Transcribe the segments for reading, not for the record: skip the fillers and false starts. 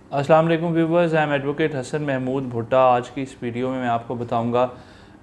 अस्सलाम वालेकुम viewers, I am advocate Hasan Mahmood Bhutta. आज की इस वीडियो में मैं आपको बताऊंगा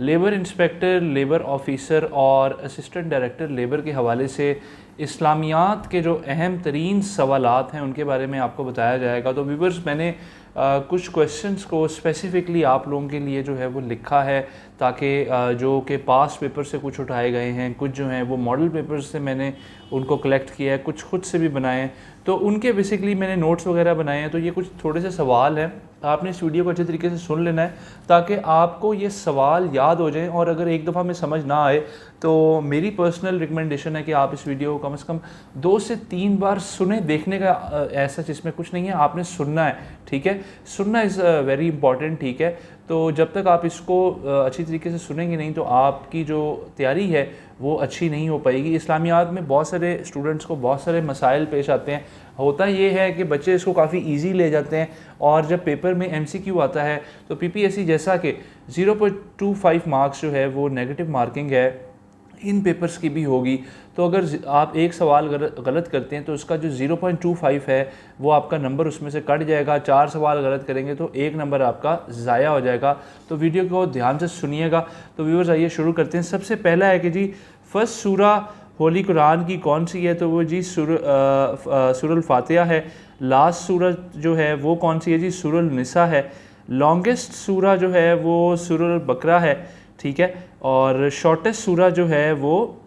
लेबर इंस्पेक्टर, लेबर ऑफिसर और असिस्टेंट डायरेक्टर लेबर के हवाले से इस्लामियात के जो अहम तरीन सवालात हैं उनके बारे में आपको बताया जाएगा। तो व्यूवर्स, मैंने कुछ क्वेश्चंस को स्पेसिफ़िकली आप लोगों के लिए जो है वो लिखा है ताकि जो कि पास पेपर से कुछ उठाए गए हैं, कुछ जो हैं वो मॉडल पेपर्स से मैंने उनको कलेक्ट किया है, कुछ खुद से भी बनाए हैं, तो उनके बेसिकली मैंने नोट्स वगैरह बनाए हैं। तो ये कुछ थोड़े से सवाल हैं, आपने इस वीडियो को अच्छे तरीके से सुन लेना है ताकि आपको ये सवाल याद हो जाएं। और अगर एक दफ़ा में समझ ना आए तो मेरी पर्सनल रिकमेंडेशन है कि आप इस वीडियो को कम से कम 2 से 3 बार सुने। देखने का ऐसा इसमें कुछ नहीं है, आपने सुनना है, ठीक है। सुनना इज़ वेरी इंपॉर्टेंट, ठीक है। तो जब तक आप इसको अच्छी तरीके से सुनेंगे नहीं तो आपकी जो तैयारी है वो अच्छी नहीं हो पाएगी। इस्लामियात में बहुत सारे स्टूडेंट्स को बहुत सारे मसाइल पेश आते हैं। होता ये है कि बच्चे इसको काफ़ी इजी ले जाते हैं और जब पेपर में एमसीक्यू आता है तो पीपीएससी जैसा कि 0.25 मार्क्स जो है वो नेगेटिव मार्किंग है, इन पेपर्स की भी होगी। तो अगर आप एक सवाल गलत करते हैं तो उसका जो 0.25 है वो आपका नंबर उसमें से कट जाएगा। 4 सवाल गलत करेंगे तो 1 नंबर आपका ज़ाया हो जाएगा। तो वीडियो को ध्यान से सुनिएगा। तो व्यूअर्स, आइए शुरू करते हैं। सबसे पहला है कि जी फर्स्ट सूरा होली कुरान की कौन सी है? तो वो जी सूरह फातिहा है। लास्ट सूरह जो है वो कौन सी है जी? सूरह निसा है। लॉन्गेस्ट सूरह जो है वो सूरह बकरा है, ठीक है। और शॉर्टेस्ट सूरह जो है वो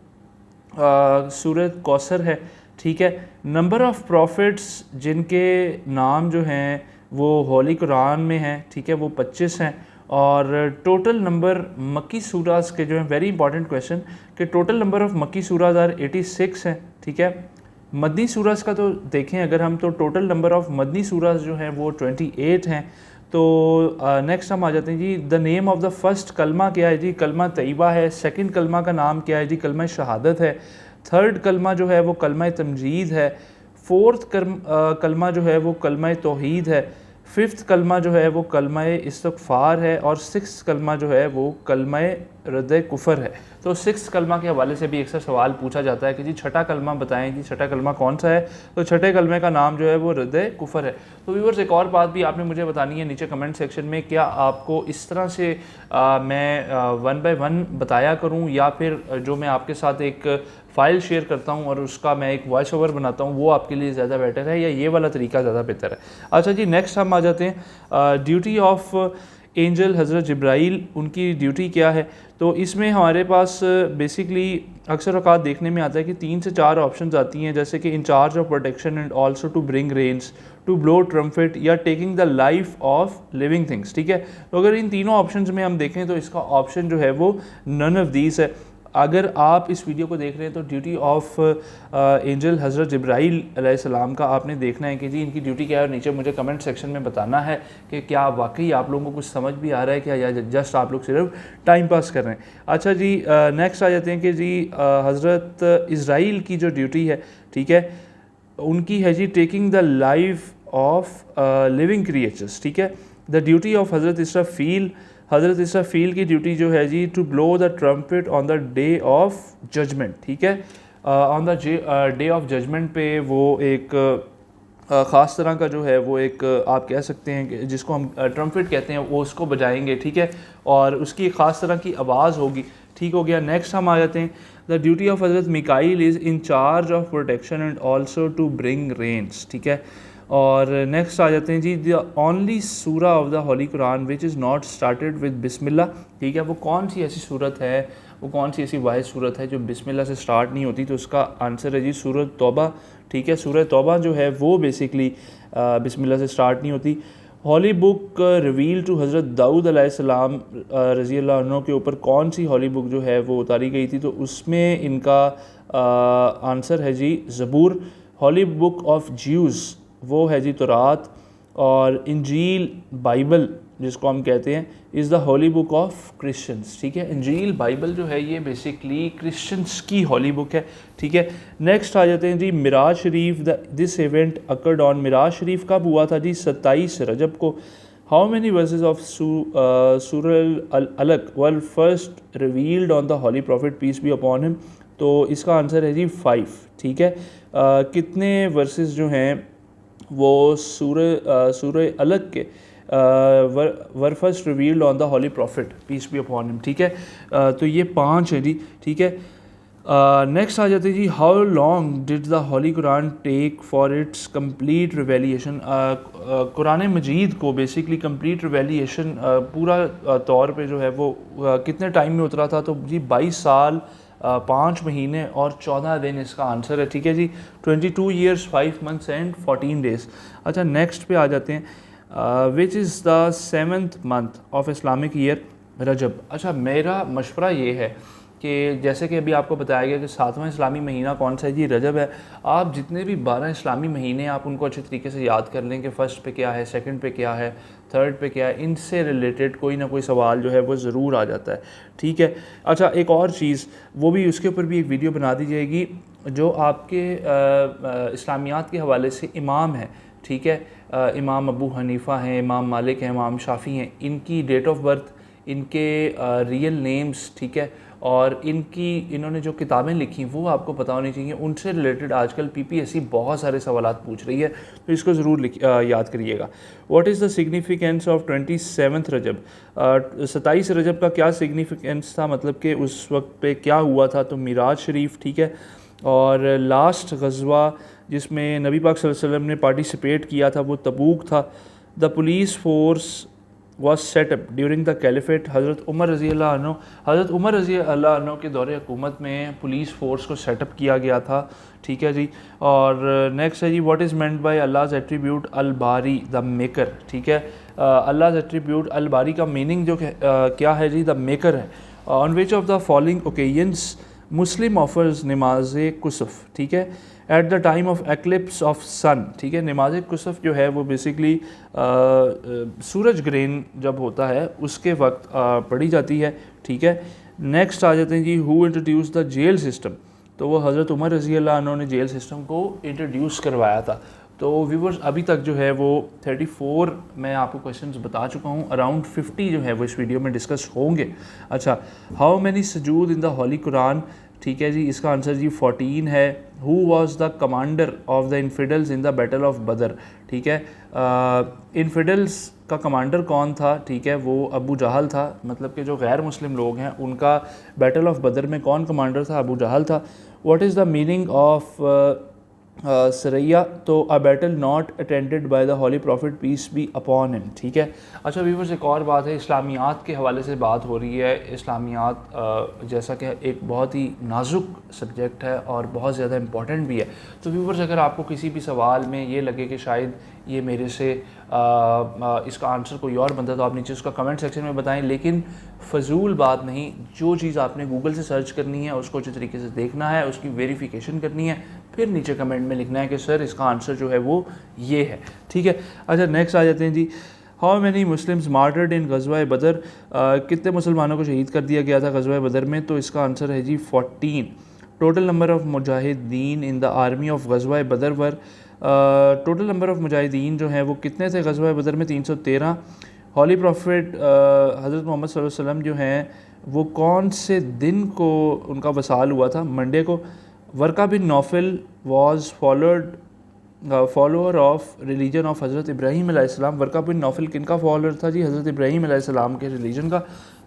सूरह कौसर है, ठीक है। नंबर ऑफ़ प्रॉफिट्स जिनके नाम जो हैं वो होली कुरान में हैं, ठीक है, वो 25 हैं। और टोटल नंबर मक्की सूरास के जो हैं, वेरी इंपॉर्टेंट क्वेश्चन, कि टोटल नंबर ऑफ़ मक्की सूरास आर 86 हैं, ठीक है। मदनी सूरास का तो देखें अगर हम, तो टोटल नंबर ऑफ़ मदनी सूरास जो हैं वो 28 हैं। तो नेक्स्ट हम आ जाते हैं जी, the name of the first kalma क्या है जी? कलमा तैयबा है। सेकंड कलमा का नाम क्या है जी? कलमा शहादत है। थर्ड कलमा जो है वो कलमा तमजीद है। फोर्थ कलमा जो है वो कलमा तौहीद है। फिफ्थ कलमा जो है वो कलमा इस्तग़फ़ार है। और सिक्स कलमा जो है वो कलमा रद्द कुफ़र है। तो सिक्स कलमा के हवाले से भी अक्सर सवाल पूछा जाता है कि जी छठा कलमा बताएं जी, छठा कलमा कौन सा है? तो छठे कलमे का नाम जो है वो रद्द कुफ़र है। तो व्यूअर्स, एक और बात भी आपने मुझे बतानी है नीचे कमेंट सेक्शन में, क्या आपको इस तरह से मैं 1 बाय 1 बताया करूं या फिर जो मैं आपके साथ एक फ़ाइल शेयर करता हूं और उसका मैं एक वॉइस ओवर बनाता हूं, वो आपके लिए ज़्यादा बेटर है या ये वाला तरीका ज़्यादा बेहतर है? अच्छा जी, नेक्स्ट हम आ जाते हैं ड्यूटी ऑफ एंजल हज़रत जिब्राइल, उनकी ड्यूटी क्या है? तो इसमें हमारे पास बेसिकली अक्सर औक़ात देखने में आता है कि 3 से 4 ऑप्शंस आती हैं, जैसे कि incharge of protection and also to bring rains, to blow trumpet या taking the life of living things, ठीक है। तो अगर इन तीनों ऑप्शंस में हम देखें तो इसका ऑप्शन जो है वो नन ऑफ दीज है। अगर आप इस वीडियो को देख रहे हैं तो ड्यूटी ऑफ एंजल हज़रत जिब्राइल अलैहिस्सलाम का आपने देखना है कि जी इनकी ड्यूटी क्या है, और नीचे मुझे कमेंट सेक्शन में बताना है कि क्या वाकई आप लोगों को कुछ समझ भी आ रहा है क्या, या जस्ट आप लोग सिर्फ टाइम पास कर रहे हैं। अच्छा जी, नेक्स्ट आ जाते हैं कि जी हज़रत इज़राइल की जो ड्यूटी है, ठीक है, उनकी है जी taking the life of living creatures, ठीक है। द ड्यूटी ऑफ हज़रत इसराफील, हज़रत इसराफील की ड्यूटी जो है जी to blow the trumpet on the day of judgement, ठीक है। On the day of judgement पे वो एक ख़ास तरह का जो है वो एक आप कह सकते हैं कि जिसको हम ट्रम्पेट कहते हैं, वो उसको बजाएंगे, ठीक है, और उसकी एक ख़ास तरह की आवाज़ होगी, ठीक हो गया। नेक्स्ट हम आ जाते हैं, the duty of Hazrat Mikail is in charge of protection and also to bring rains, ठीक है। और नेक्स्ट आ जाते हैं जी, the only surah of the holy Quran which is not started with Bismillah, ठीक है। वो कौन सी ऐसी सूरत है, वो कौन सी ऐसी वाहिद सूरत है जो बिस्मिल्लाह से स्टार्ट नहीं होती? तो उसका आंसर है जी सूरत तौबा, ठीक है। सूरत तौबा जो है वो बेसिकली बिस्मिल्लाह से स्टार्ट नहीं होती। हॉली बुक रिवील टू हज़रत दाऊद अलैहिस्सलाम रज़ी अल्लाह अन्हु के ऊपर कौन सी हॉली बुक जो है वो उतारी गई थी? तो उसमें इनका आंसर है जी ज़बूर। हॉली बुक ऑफ ज्यूज़ वो है जी तौरात। और इंजील बाइबल जिसको हम कहते हैं is the Holi book of Christians, ठीक है। इंजील बाइबल जो है ये बेसिकली क्रिश्चियंस की होली बुक है, ठीक है। नेक्स्ट आ जाते हैं जी Miraj Sharif, this event occurred on, Miraj Sharif कब हुआ था जी? 27 रजब को। How many verses of surah Alaq were first revealed on the holy prophet peace be upon him? तो इसका आंसर है जी 5, ठीक है। कितने वर्सेस जो हैं वो सूरह अलग के were first revealed on the holy prophet peace be upon him, ठीक है। तो ये 5 है जी, ठीक है। नेक्स्ट आ जाते हैं जी, how long did the holy Quran take for its complete revelation. Quran Majeed को बेसिकली कंप्लीट रिवेलिएशन पूरा तौर पे जो है वो कितने टाइम में उतरा था, तो जी 22 साल 5 महीने और 14 दिन इसका आंसर है, ठीक है जी। 22 ईयर्स 5 मंथ्स एंड 14 डेज़। अच्छा नेक्स्ट पे आ जाते हैं, which is the 7th month of Islamic year, Rajab. अच्छा मेरा मशवरा ये है कि जैसे कि अभी आपको बताया गया कि 7वां इस्लामी महीना कौन सा है जी, रजब है। आप जितने भी 12 इस्लामी महीने आप उनको अच्छे तरीके से याद कर लें कि फ़र्स्ट पे क्या है, सेकंड पे क्या है, थर्ड पे क्या है, इनसे रिलेटेड कोई ना कोई सवाल जो है वो ज़रूर आ जाता है, ठीक है। अच्छा एक और चीज़, वो भी उसके ऊपर भी एक वीडियो बना दी जाएगी, जो आपके इस्लामियात के हवाले से इमाम है, ठीक है। इमाम अबू हनीफ़ा हैं, इमाम मालिक हैं, इमाम शाफ़ी हैं, इनकी डेट ऑफ बर्थ, इनके रियल नेम्स, ठीक है, और इन्होंने जो किताबें लिखी वो आपको पता होनी चाहिए। उनसे रिलेटेड आजकल पीपीएससी बहुत सारे सवालात पूछ रही है, तो इसको ज़रूर याद करिएगा। What is the significance of 27 रजब, 27 रजब का क्या सिग्निफिकेंस था, मतलब कि उस वक्त पे क्या हुआ था, तो मिराज शरीफ, ठीक है। और लास्ट गज़वा जिसमें नबी पाक सल्लल्लाहु अलैहि वसल्लम ने पार्टिसिपेट किया था वो तबूक था। The police force was set up during the caliphate, हज़रत उमर रज़ी अल्लाह अन्हु, हज़रत उमर रज़ी अल्लाह अन्हु के दौरे हुकूमत में पुलिस फोर्स को सेटअप किया गया था, ठीक है जी। और नेक्स्ट है जी, what is meant by Allah's attribute Al Bari the maker, ठीक है। अल्लाहज़ एट्रीब्यूट अल बारी का मीनिंग जो क्या है जी, द मेकर है। On which of the following occasions Muslim offers namaz kusuf, ठीक है, at the time of eclipse of sun, ठीक है। नमाज कुसुफ जो है वो बेसिकली सूरज ग्रहण जब होता है उसके वक्त पढ़ी जाती है, ठीक है। नेक्स्ट आ जाते हैं जी, who introduced the jail system, तो वो हज़रत उमर रज़ी अल्लाह अन्हु ने जेल सिस्टम को इंट्रोड्यूस करवाया था। तो व्यूवर्स अभी तक जो है वो 34 मैं आपको क्वेश्चंस बता चुका हूँ, अराउंड 50 जो है वो इस वीडियो में डिस्कस होंगे। अच्छा, how many sujood in the holy Quran, ठीक है जी, इसका आंसर जी 14 है। Who was the commander of the infidels in the battle of Badr, ठीक है। इनफिडल्स का कमांडर कौन था, ठीक है, वो अबू जहल था, मतलब कि जो गैर मुस्लिम लोग हैं उनका बैटल ऑफ बदर में कौन कमांडर था, अबू जहल था। What is the meaning of sariya, तो a battle not attended by the holy prophet peace be upon him, ठीक है। अच्छा व्यूवर्स एक और बात है, इस्लामियात के हवाले से बात हो रही है। इस्लामियात जैसा कि एक बहुत ही नाजुक सब्जेक्ट है और बहुत ज़्यादा इम्पॉर्टेंट भी है। तो व्यूवर्स अगर आपको किसी भी सवाल में ये लगे कि शायद ये मेरे से इसका आंसर कोई और बनता, तो आप नीचे उसका कमेंट सेक्शन में बताएं, लेकिन फजूल बात नहीं, जो चीज़ आपने गूगल से सर्च करनी है उसको अच्छे तरीके से देखना है, उसकी वेरिफिकेशन करनी है, फिर नीचे कमेंट में लिखना है कि सर इसका आंसर जो है वो ये है, ठीक है। अच्छा नेक्स्ट आ जाते हैं जी, हाउ मैनी मुस्लिम्स मार्टर्ड इन गज़वा बदर, कितने मुसलमानों को शहीद कर दिया गया था गज़वा बदर में, तो इसका आंसर है जी 14। Total number of mujahideen in the army of Ghazwa Badr were, total number of mujahideen जो हैं वो कितने थे गज़वा बदर में, 313। हॉली प्रॉफिट हज़रत मोहम्मद सल्लल्लाहु अलैहि वसल्लम जो हैं वो कौन से दिन को उनका वसाल हुआ था, मंडे को। Waraqa bin Naufal was follower of religion of Hazrat Ibrahim अलैहिस्सलाम, वर्का बिन नौफल किन का फॉलोअर था जी, हज़रत इब्राहीम अलैहिस्सलाम के रिलीजन का।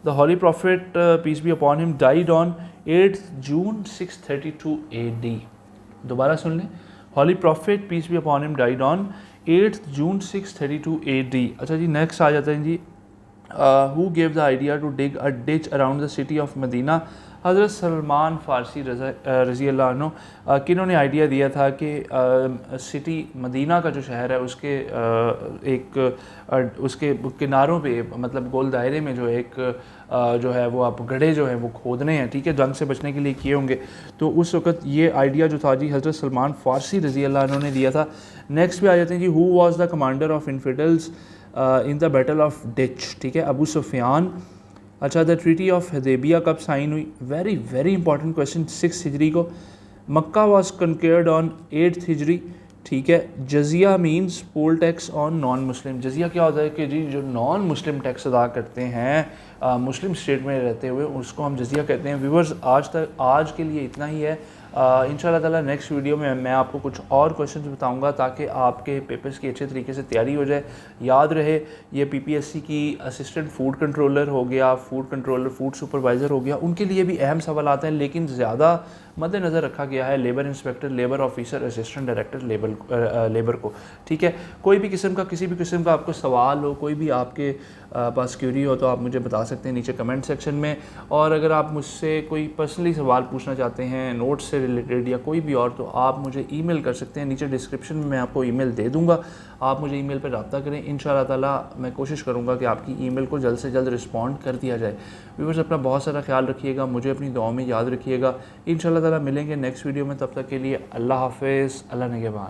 The holy prophet peace be upon him died on 8 June 632 AD, दोबारा सुन लें, holy prophet peace be upon him died on 8 June 632 AD। अच्छा जी नेक्स्ट आ जाते हैं जी, who gave the idea to dig a ditch around the city of Medina, हज़रत सलमान फ़ारसी रज़ी अल्लाह अन्हु, किन्होंने आइडिया दिया था कि सिटी मदीना का जो शहर है उसके उसके किनारों पे, मतलब गोल दायरे में जो एक जो है वो आप गड्ढे जो हैं वो खोदने हैं, ठीक है, जंग से बचने के लिए किए होंगे। तो उस वक़्त ये आइडिया जो था जी हज़रत सलमान फ़ारसी रज़ी अल्लाह अन्हु ने दिया था। नेक्स्ट पे आ जाते हैं जी, who was the commander of infidels in the battle of ditch, ठीक है, अबू सुफियान। अच्छा, द ट्रीटी ऑफ हदैबिया कब साइन हुई, वेरी वेरी इंपॉर्टेंट क्वेश्चन, 6 हिजरी को। मक्का वाज कनक्योर्ड ऑन 8 हिजरी, ठीक है। जजिया means poll tax on non Muslim, जजिया क्या होता है कि जी जो नॉन मुस्लिम टैक्स अदा करते हैं मुस्लिम स्टेट में रहते हुए, उसको हम जजिया कहते हैं। व्यूवर्स आज के लिए इतना ही है। इंशाल्लाह ताला नेक्स्ट वीडियो में मैं आपको कुछ और क्वेश्चंस बताऊंगा ताकि आपके पेपर्स की अच्छे तरीके से तैयारी हो जाए। याद रहे ये पीपीएससी की असिस्टेंट फूड कंट्रोलर हो गया, फूड कंट्रोलर, फूड सुपरवाइज़र हो गया, उनके लिए भी अहम सवाल आते हैं, लेकिन ज़्यादा मद्देनज़र रखा गया है labour inspector, labour officer, assistant director labour को। ठीक है, कोई भी किस्म का, किसी भी किस्म का आपको सवाल हो, कोई भी आपके पास क्यूरी हो तो आप मुझे बता सकते हैं नीचे कमेंट सेक्शन में। और अगर आप मुझसे कोई पर्सनली सवाल पूछना चाहते हैं नोट्स से रिलेटेड या कोई भी और, तो आप मुझे ईमेल कर सकते हैं। नीचे डिस्क्रिप्शन में मैं आपको ईमेल दे दूँगा, आप मुझे ईमेल पर रब्ता करें। इंशाल्लाह ताला मैं कोशिश करूँगा कि आपकी ईमेल को जल्द से जल्द रिस्पॉन्ड कर दिया जाए। व्यूअर्स, अपना बहुत सारा ख्याल रखिएगा, मुझे अपनी दुआओं में याद रखिएगा। इंशाल्लाह ताला मिलेंगे नेक्स्ट वीडियो में, तब तक के लिए अल्लाह हाफ़िज़, अल्लाह निगहबान।